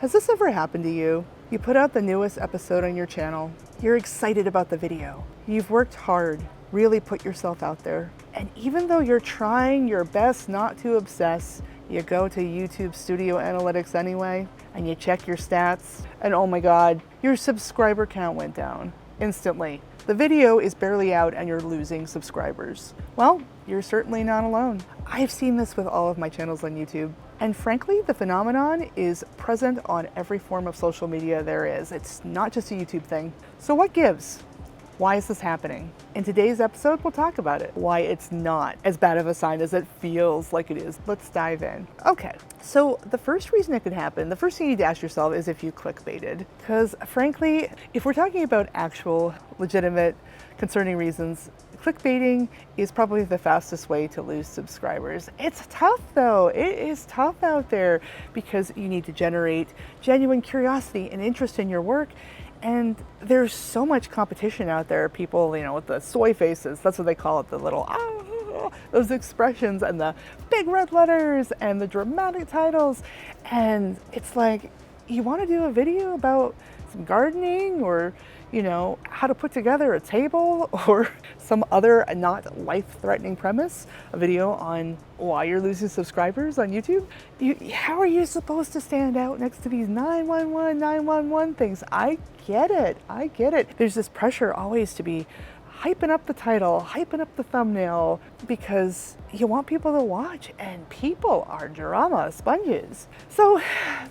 Has this ever happened to you? You put out the newest episode on your channel. You're excited about the video. You've worked hard, really put yourself out there. And even though you're trying your best not to obsess, you go to YouTube Studio Analytics anyway, and you check your stats, and oh my God, your subscriber count went down instantly. The video is barely out and you're losing subscribers. Well, you're certainly not alone. I've seen this with all of my channels on YouTube. And frankly, the phenomenon is present on every form of social media there is. It's not just a YouTube thing. So what gives? Why is this happening? In today's episode, we'll talk about it. Why it's not as bad of a sign as it feels like it is. Let's dive in. Okay, so the first reason it could happen, the first thing you need to ask yourself is if you clickbaited. Because frankly, if we're talking about actual, legitimate, concerning reasons, clickbaiting is probably the fastest way to lose subscribers. It's tough though. It is tough out there because you need to generate genuine curiosity and interest in your work. And there's so much competition out there. People, with the soy faces, that's what they call it, the little, those expressions and the big red letters and the dramatic titles. And it's like, you want to do a video about some gardening or how to put together a table or some other not life-threatening premise, a video on why you're losing subscribers on YouTube. How are you supposed to stand out next to these 911 things? I get it. There's this pressure always to be hyping up the title, hyping up the thumbnail, because you want people to watch, and people are drama sponges. So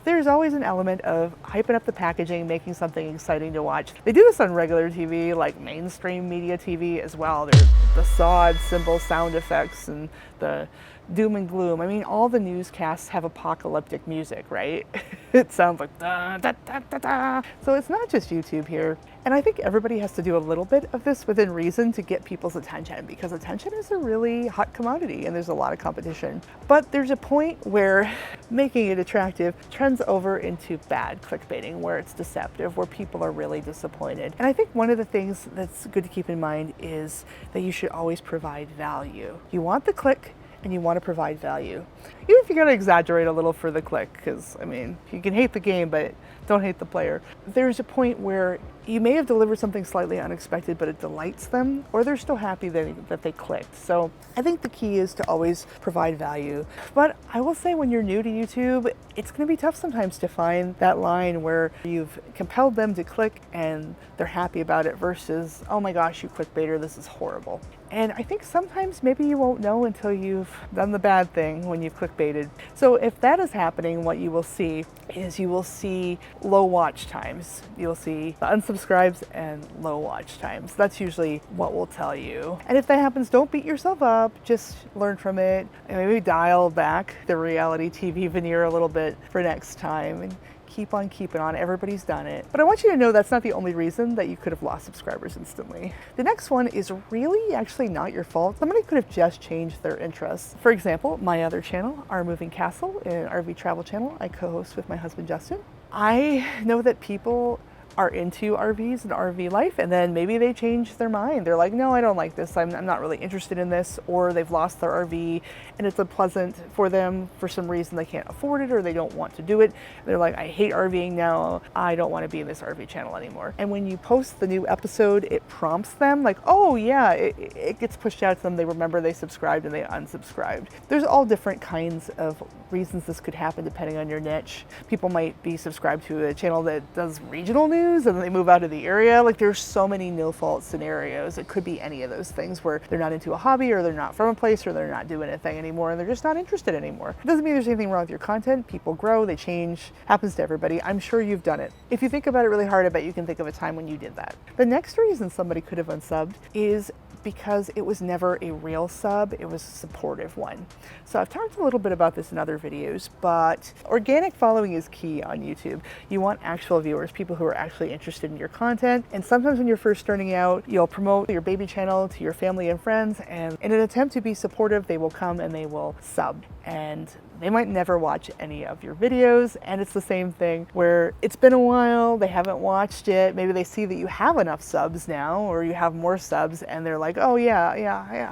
there's always an element of hyping up the packaging, making something exciting to watch. They do this on regular TV, like mainstream media TV as well. There's the sod symbol sound effects and the doom and gloom. I mean, all the newscasts have apocalyptic music, right? It sounds like da, da, da, da, da. So it's not just YouTube here. And I think everybody has to do a little bit of this within reason to get people's attention, because attention is a really hot commodity and there's a lot of competition. But there's a point where making it attractive trends over into bad clickbaiting, where it's deceptive, where people are really disappointed. And I think one of the things that's good to keep in mind is that you should always provide value. You want the click, and you want to provide value. Even if you gotta exaggerate a little for the click, because you can hate the game, but don't hate the player. There's a point where you may have delivered something slightly unexpected, but it delights them, or they're still happy that they clicked. So I think the key is to always provide value. But I will say, when you're new to YouTube, it's gonna be tough sometimes to find that line where you've compelled them to click and they're happy about it versus, oh my gosh, you clickbaiter, this is horrible. And I think sometimes maybe you won't know until you've done the bad thing when you've clickbaited. So if that is happening, what you will see is you will see low watch times. You'll see the unsubscribes and low watch times. That's usually what will tell you. And if that happens, don't beat yourself up. Just learn from it and maybe dial back the reality TV veneer a little bit for next time. And keep on keeping on. Everybody's done it. But I want you to know that's not the only reason that you could have lost subscribers instantly. The next one is really actually not your fault. Somebody could have just changed their interests. For example, my other channel, Our Moving Castle, an RV travel channel I co-host with my husband, Justin. I know that people are into RVs and RV life, and then maybe they change their mind. They're like, no, I don't like this. I'm not really interested in this, or they've lost their RV and it's unpleasant for them for some reason. They can't afford it or they don't want to do it. They're like, I hate RVing now. I don't want to be in this RV channel anymore. And when you post the new episode, it prompts them like, oh yeah, it gets pushed out to them. They remember they subscribed and they unsubscribed. There's all different kinds of reasons this could happen depending on your niche. People might be subscribed to a channel that does regional news and then they move out of the area. Like, there's so many no fault scenarios. It could be any of those things where they're not into a hobby, or they're not from a place, or they're not doing a thing anymore and they're just not interested anymore. It doesn't mean there's anything wrong with your content. People grow, they change, happens to everybody. I'm sure you've done it. If you think about it really hard, I bet you can think of a time when you did that. The next reason somebody could have unsubbed is because it was never a real sub, it was a supportive one. So I've talked a little bit about this in other videos, but organic following is key on YouTube. You want actual viewers, people who are actually interested in your content. And sometimes when you're first starting out, you'll promote your baby channel to your family and friends, and in an attempt to be supportive, they will come and they will sub. And they might never watch any of your videos. And it's the same thing where it's been a while, they haven't watched it, maybe they see that you have enough subs now or you have more subs and they're like, oh yeah,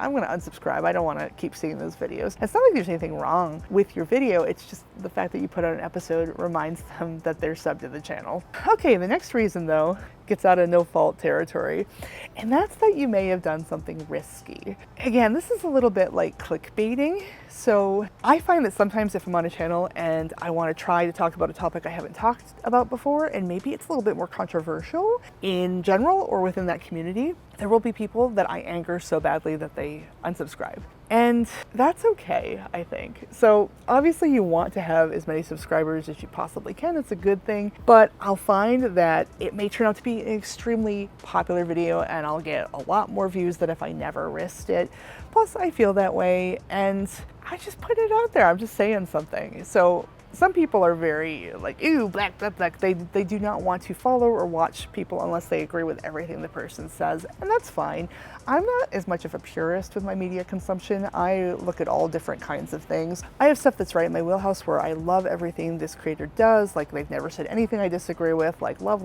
I'm gonna unsubscribe. I don't wanna keep seeing those videos. It's not like there's anything wrong with your video, it's just the fact that you put out an episode reminds them that they're subbed to the channel. Okay, the next reason though gets out of no fault territory, and that's that you may have done something risky. Again, this is a little bit like clickbaiting. So I find that sometimes if I'm on a channel and I want to try to talk about a topic I haven't talked about before, and maybe it's a little bit more controversial in general or within that community, there will be people that I anger so badly that they unsubscribe. And that's okay, I think. So obviously you want to have as many subscribers as you possibly can. It's a good thing, but I'll find that it may turn out to be an extremely popular video and I'll get a lot more views than if I never risked it. Plus I feel that way and I just put it out there. I'm just saying something. So some people are very like, ew, black. They do not want to follow or watch people unless they agree with everything the person says, and that's fine. I'm not as much of a purist with my media consumption. I look at all different kinds of things. I have stuff that's right in my wheelhouse where I love everything this creator does, like they've never said anything I disagree with, like love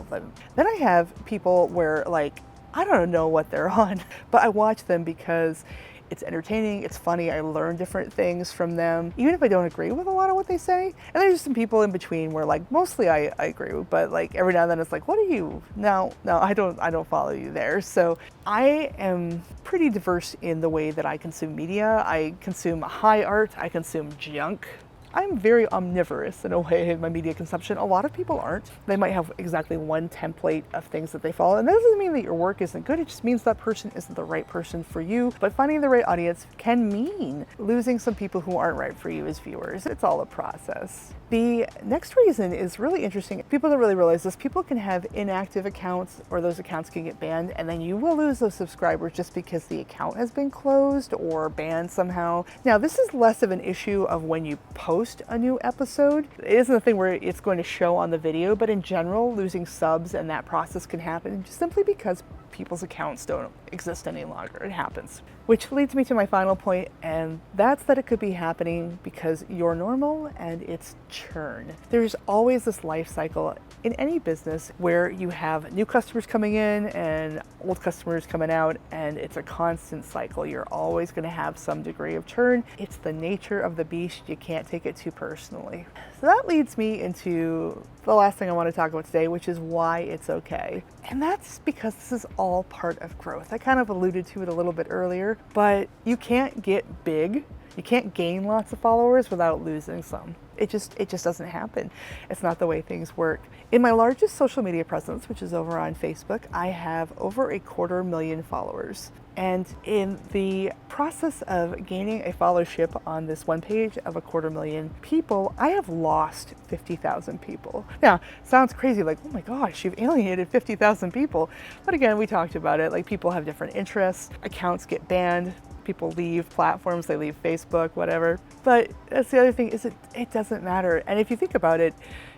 them. Then I have people where like, I don't know what they're on, but I watch them because it's entertaining, it's funny, I learn different things from them, even if I don't agree with a lot of what they say. And there's some people in between where like mostly I agree with, but like every now and then it's like, what are you? No, I don't follow you there. So I am pretty diverse in the way that I consume media. I consume high art, I consume junk. I'm very omnivorous in a way in my media consumption. A lot of people aren't. They might have exactly one template of things that they follow. And that doesn't mean that your work isn't good. It just means that person isn't the right person for you. But finding the right audience can mean losing some people who aren't right for you as viewers. It's all a process. The next reason is really interesting. People don't really realize this. People can have inactive accounts or those accounts can get banned and then you will lose those subscribers just because the account has been closed or banned somehow. Now, this is less of an issue of when you post a new episode. It isn't a thing where it's going to show on the video, but in general, losing subs and that process can happen just simply because people's accounts don't exist any longer. It happens. Which leads me to my final point, and that's that it could be happening because you're normal and it's churn. There's always this life cycle in any business where you have new customers coming in and old customers coming out, and it's a constant cycle. You're always going to have some degree of churn. It's the nature of the beast. You can't take it too personally. So that leads me into the last thing I want to talk about today, which is why it's okay. And that's because this is all part of growth. I kind of alluded to it a little bit earlier, but you can't get big. You can't gain lots of followers without losing some. It just doesn't happen. It's not the way things work. In my largest social media presence, which is over on Facebook, I have over 250,000 followers. And in the process of gaining a followership on this one page of 250,000 people, I have lost 50,000 people. Now, sounds crazy, like, oh my gosh, you've alienated 50,000 people. But again, we talked about it, like people have different interests, accounts get banned, people leave platforms, they leave Facebook, whatever. But that's the other thing, is it doesn't matter. And if you think about it,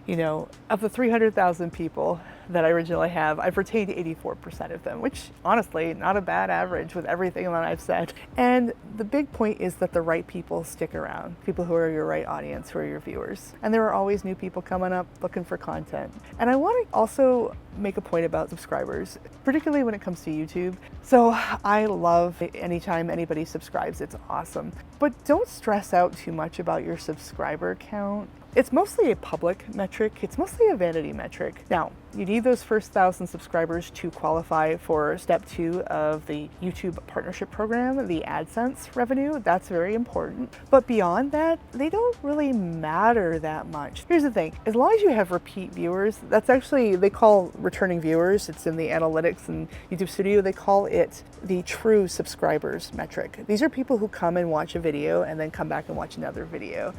you know, of the 300,000 people that I originally have, I've retained 84% of them, which honestly, not a bad average with everything that I've said. And the big point is that the right people stick around, people who are your right audience, who are your viewers. And there are always new people coming up looking for content. And I want to also make a point about subscribers, particularly when it comes to YouTube. So I love anytime anybody subscribes, it's awesome. But don't stress out too much about your subscriber count. It's mostly a public metric. It's mostly a vanity metric. Now, you need those first 1,000 subscribers to qualify for step 2 of the YouTube partnership program, the AdSense revenue. That's very important. But beyond that, they don't really matter that much. Here's the thing, as long as you have repeat viewers, that's actually, they call returning viewers, it's in the analytics and YouTube Studio, they call it the true subscribers metric. These are people who come and watch a video and then come back and watch another video.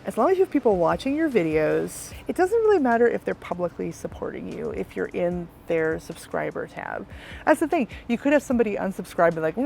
As long as you have people watching your videos, it doesn't really matter if they're publicly supporting you, if you're in their subscriber tab. That's the thing. You could have somebody unsubscribe and like,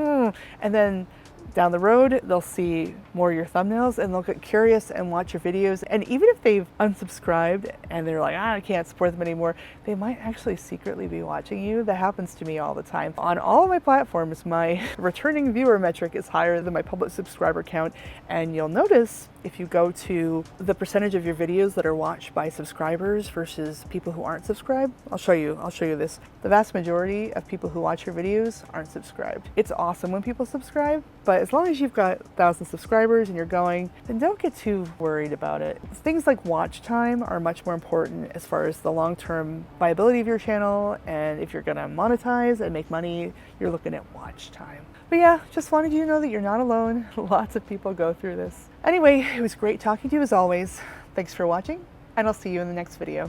and then down the road, they'll see more of your thumbnails and they'll get curious and watch your videos. And even if they've unsubscribed and they're like, I can't support them anymore, they might actually secretly be watching you. That happens to me all the time. On all of my platforms, my returning viewer metric is higher than my public subscriber count. And you'll notice if you go to the percentage of your videos that are watched by subscribers versus people who aren't subscribed. I'll show you this. The vast majority of people who watch your videos aren't subscribed. It's awesome when people subscribe, but as long as you've got 1,000 subscribers and you're going, then don't get too worried about it. Things like watch time are much more important as far as the long-term viability of your channel, and if you're gonna monetize and make money, you're looking at watch time. But yeah, just wanted you to know that you're not alone. Lots of people go through this. Anyway, it was great talking to you as always. Thanks for watching, and I'll see you in the next video.